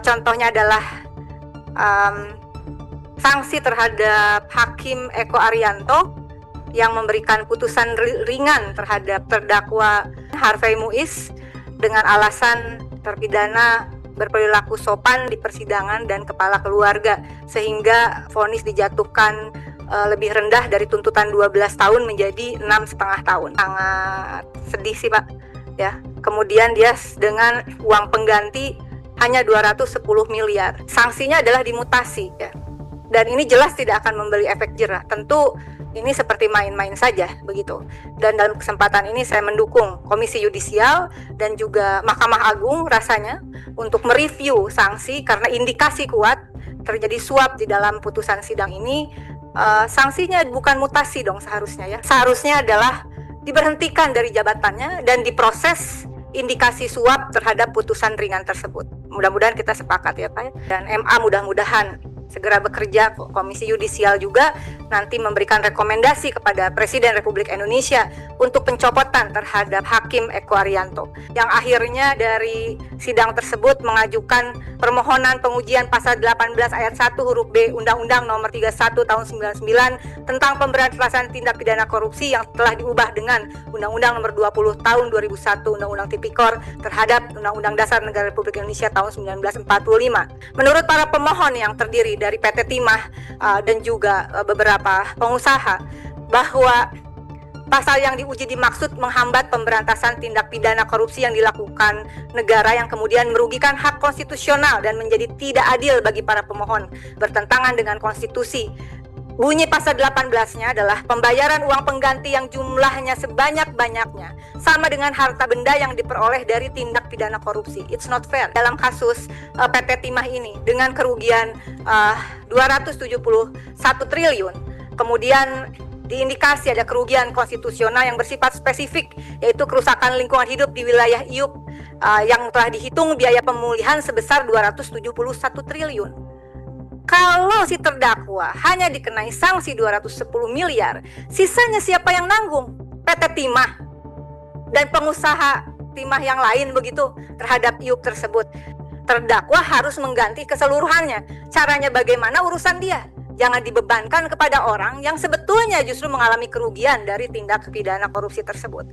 Contohnya adalah sanksi terhadap Hakim Eko Arianto yang memberikan putusan ringan terhadap terdakwa Harvey Muiz dengan alasan terpidana berperilaku sopan di persidangan dan kepala keluarga, sehingga vonis dijatuhkan lebih rendah dari tuntutan 12 tahun menjadi 6,5 tahun. Sangat sedih sih Pak ya. Kemudian dia dengan uang pengganti hanya 210 miliar. Sanksinya adalah dimutasi ya. Dan ini jelas tidak akan memberi efek jerah. Tentu ini seperti main-main saja begitu. Dan dalam kesempatan ini saya mendukung Komisi Yudisial dan juga Mahkamah Agung rasanya untuk mereview sanksi karena indikasi kuat terjadi suap di dalam putusan sidang ini. Sanksinya bukan mutasi dong seharusnya ya. Seharusnya adalah diberhentikan dari jabatannya dan diproses indikasi suap terhadap putusan ringan tersebut. Mudah-mudahan kita sepakat ya Pak. Dan MA mudah-mudahan segera bekerja, Komisi Yudisial juga nanti memberikan rekomendasi kepada Presiden Republik Indonesia untuk pencopotan terhadap Hakim Eko Arianto yang akhirnya dari sidang tersebut mengajukan permohonan pengujian pasal 18 ayat 1 huruf B Undang-Undang Nomor 31 Tahun 99 tentang pemberantasan tindak pidana korupsi yang telah diubah dengan Undang-Undang Nomor 20 Tahun 2001 Undang-Undang Tipikor terhadap Undang-Undang Dasar Negara Republik Indonesia tahun 1945. Menurut para pemohon yang terdiri dari PT Timah dan juga beberapa pengusaha, bahwa pasal yang diuji dimaksud menghambat pemberantasan tindak pidana korupsi yang dilakukan negara yang kemudian merugikan hak konstitusional dan menjadi tidak adil bagi para pemohon, bertentangan dengan konstitusi. Bunyi pasal 18-nya adalah pembayaran uang pengganti yang jumlahnya sebanyak-banyaknya sama dengan harta benda yang diperoleh dari tindak pidana korupsi. It's not fair. Dalam kasus PT Timah ini dengan kerugian 271 triliun, kemudian diindikasi ada kerugian konstitusional yang bersifat spesifik, yaitu kerusakan lingkungan hidup di wilayah IUP yang telah dihitung biaya pemulihan sebesar 271 triliun. Kalau si terdakwa hanya dikenai sanksi 210 miliar, sisanya siapa yang nanggung? PT Timah dan pengusaha Timah yang lain begitu terhadap IUP tersebut. Terdakwa harus mengganti keseluruhannya. Caranya bagaimana urusan dia? Jangan dibebankan kepada orang yang sebetulnya justru mengalami kerugian dari tindak pidana korupsi tersebut.